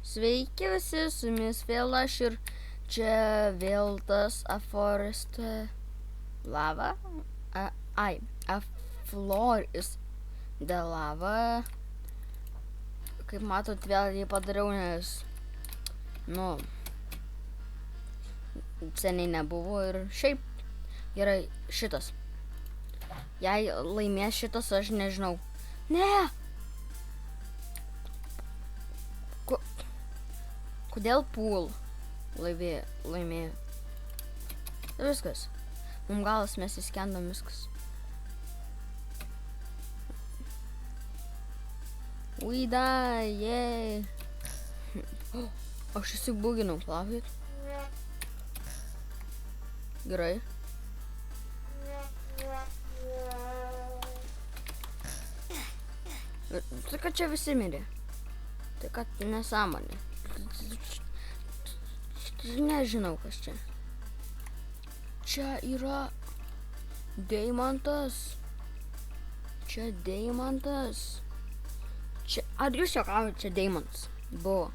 Sveiki visi, su jumis vėl aš ir čia vėl tas Forest lava. A floor is the lava. Kaip matot, vėl jį padariau, nes, seniai nebuvo ir šiaip gerai šitas. Jei laimės šitas, aš nežinau. Ne! Kodėl pool laimėjo? Viskas. Mums galas mes įskendam viskas. We die, yay. Aš įsibuginau, plaukit. Gerai. Tai kad čia visi mirė. Tai kad nesąmonė. Nežinau, kas čia. Čia yra deimantas. Čia deimantas. Čia, ar jūs juokaujat, čia deimantas buvo.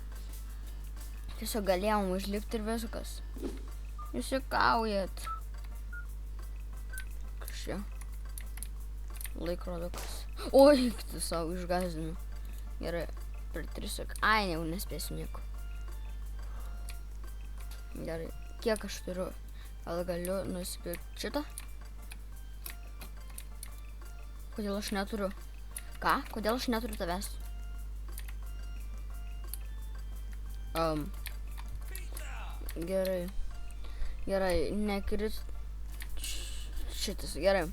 Tiesiog galėjom užlipti ir viskas. Jūs juokaujat. Kas čia? Laikrodukas. Oi, tu savo išgąsdinu. Gerai, per 3 sekundes. Ai, jau nespėsiu nieko. Gerai, kiek aš turiu? Gal galiu nusipirkti šitą? Kodėl aš neturiu? Ką? Kodėl aš neturiu tavęs? Gerai. Gerai, nekrit šitas, gerai.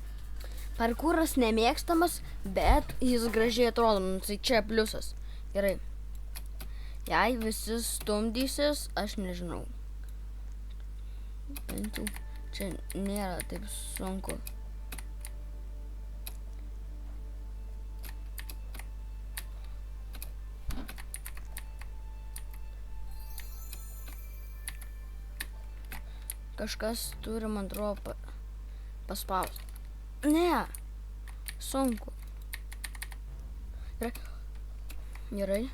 Parkūras nemėgstamas, bet jis gražiai atrodo, tai čia pliusas. Gerai. Jei visi stumdysis, aš nežinau. Bent jau čia nėra taip sunku. Kažkas turi, man atrodo, paspausti. Ne, sunku. Gerai.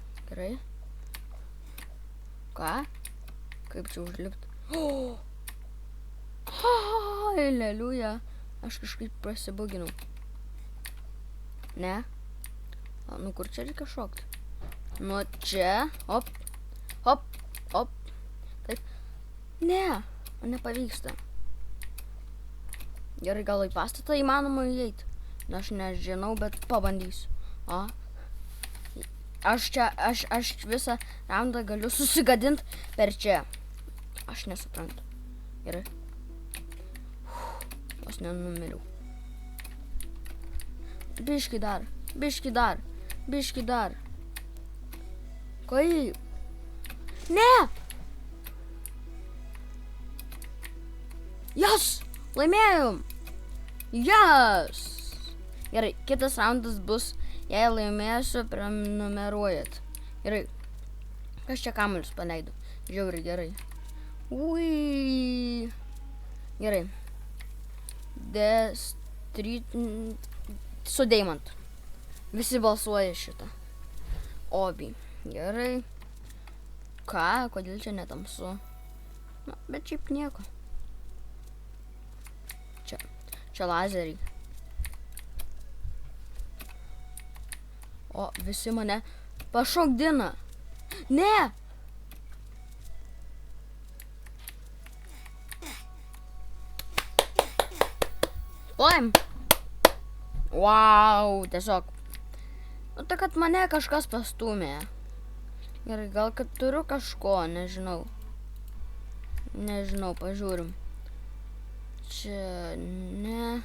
Ką? Kaip čia užlipti? Aleliuja. Aš kažkaip prasibuginau. Ne? Nu kur čia reikia šokti? Nuo čia. Hop. Taip. Ne, man nepavyksta. Gerai, gal į pastatą įmanoma įeiti. Aš nežinau, bet pabandysiu. Aš visą raundą galiu susigadinti per čia. Aš nesuprantu. Gerai. Aš nenumiriau. Biški dar. Kaip? Ne! Yes! Laimėjom! Yes! Gerai, kitas raundas bus, jei laimėsiu, prenumeruojat. Gerai. Kas čia kamuolius paleido? Žiauriai gerai. Ui. Gerai. The Street su deimantu. Visi balsuoja šitą. Obi. Gerai. Ką? Kodėl čia netamsu? Bet šiaip nieko. Čia lazeriai. O, visi mane pašokdina. Ne! Paim. Wow, tiesiog. Tai kad mane kažkas pastumė. Gerai, gal kad turiu kažko, nežinau. Pažiūrim. Čia, ne.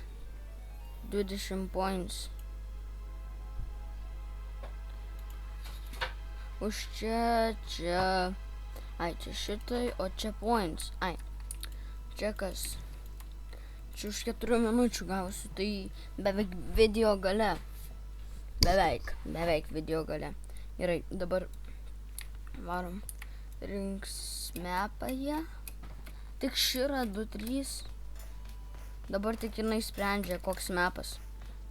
20 points. Už čia. Ai, čia šitai, o čia points. Ai, čia kas? Čia už 4 minučių gausiu, tai beveik video gale. Beveik video gale. Gerai, dabar varom. Rinks mapą jie. Tik šira 2-3. Dabar tik jinai sprendžia, koks mapas.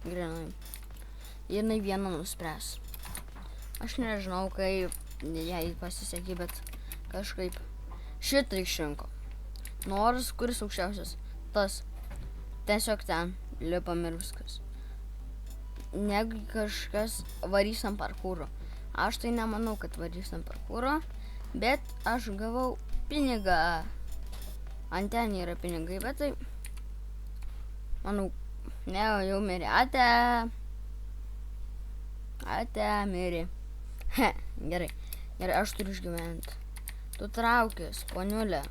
Grinai. Jinai vieną nuspręs. Aš nežinau, kaip jai pasisekė, bet kažkaip šitą išrinko. Nors kuris aukščiausias, tas tiesiog ten lipam ir viskas. Negu kažkas varys ant parkūro. Aš tai nemanau, kad varys ant parkūro, bet aš gavau pinigą. Ant ten yra pinigai, bet tai, manau, ne, jau mirė. Ate mirė. Gerai, aš turiu išgyventi. Tu traukis, poniulė,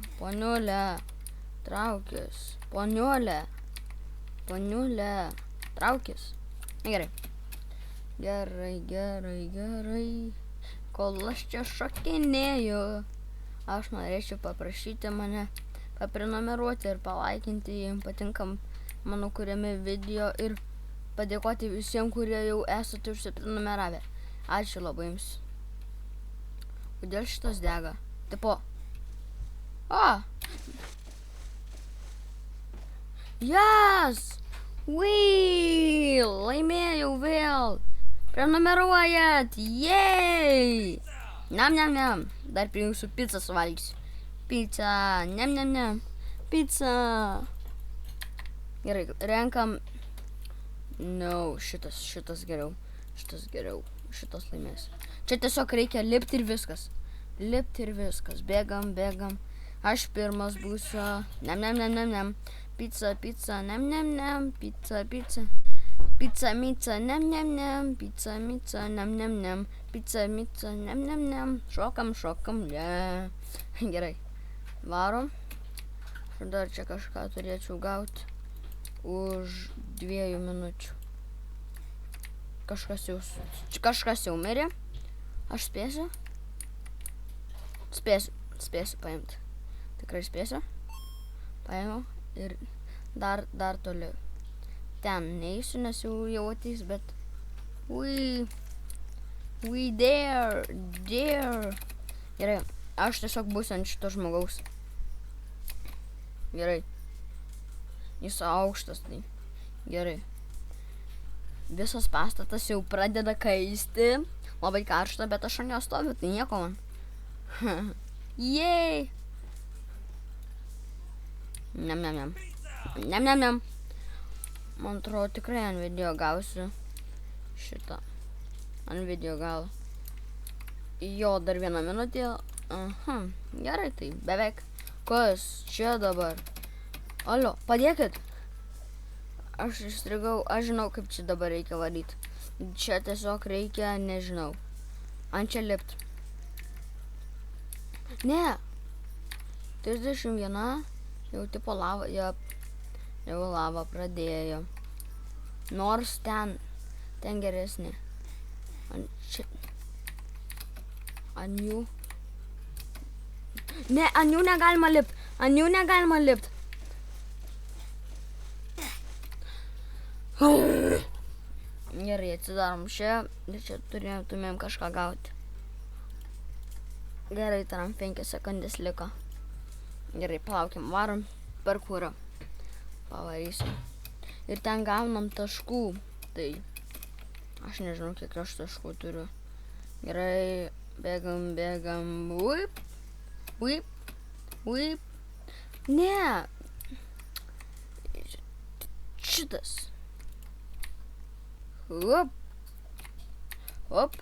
traukis, poniulė, traukis. Gerai. Gerai. Kol aš čia šokinėju, aš norėčiau paprašyti mane paprenumeruoti ir palaikinti, jei jums patinka mano kuriami video ir padėkoti visiems, kurie jau esate užsiprenumeravę. Ačiū labai jums. Kodėl šitas dega? Tipo. Yes! Laimėjau vėl. Prenumeruojat. Jej! Niam. Dar prie jūsų pizzą suvalgysiu. Pizza. Niam. Pizza. Gerai, renkam. No, šitas geriau. Šitas laimės. Čia tiesiog reikia lipti ir viskas. Bėgam. Aš pirmas būsiu. Niam. Pizza. Niam. Pizza. Pizza, niam. Pizza, niam. Pizza, niam. Šokam, ne. Gerai. Varom. Aš dar čia kažką turėčiau gauti už 2 minučių. Kažkas jau mirė. Aš spėsiu. Spėsiu paimti. Tikrai spėsiu. Paėmiau ir dar toliau. Ten neįsiu, nes jau ateis, bet we there. Gerai, aš tiesiog būsiu ant šito žmogaus. Gerai. Jis aukštas, tai gerai. Visas pastatas jau pradeda kaisti. Labai karšta, bet aš ant jo stoviu, tai nieko man. Jej! Niam. Man atrodo, tikrai ant video gausiu šitą. Ant video gal. Jo, dar 1 minutė. Gerai, tai beveik. Kas čia dabar? Alio, padėkit. Aš įstrigau, aš žinau, kaip čia dabar reikia varyti. Čia tiesiog reikia, nežinau. Ant čia lipt. Ne. 31. Jau tipo lava, jau lava pradėjo. Nors ten geresnė. Ant jų. Ne, ant jų negalima lipt. Gerai, atsidarom čia ir čia turėtumėm kažką gauti. Gerai, taram 5 sekundės liko. Gerai, palaukim, varom parkūrą. Pavarysim. Ir ten gaunam taškų. Tai aš nežinau, kiek aš taškų turiu. Gerai, bėgam. Whip. Ne. Šitas. Hop.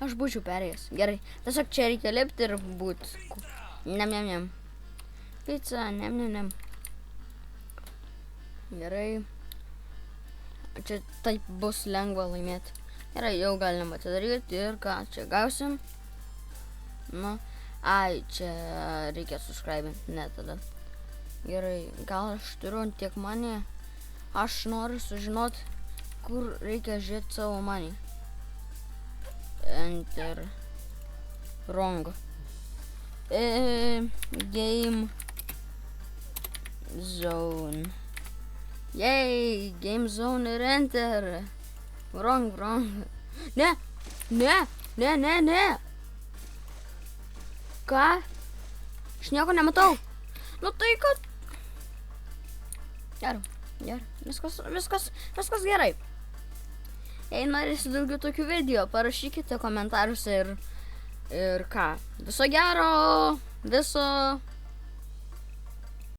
Aš būčiau perėjęs. Gerai, tiesiog čia reikia lipti ir būt. Niam. Pizza, niam. Gerai. Čia taip bus lengva laimėti. Gerai, jau galim atidaryti ir ką čia gausim. Nu, čia reikia subscribinti, ne tada. Gerai, gal aš turiu tiek money. Aš noriu sužinoti, kur reikia žiūrėti savo money. Enter. Wrong. Game zone. Yay, game zone ir enter. Wrong. Ne. Ką? Aš nieko nematau. Nu tai kad. Gerai. Viskas gerai. Jei norėsite daugiau tokių video, parašykite komentaruose ir ką. Viso gero, viso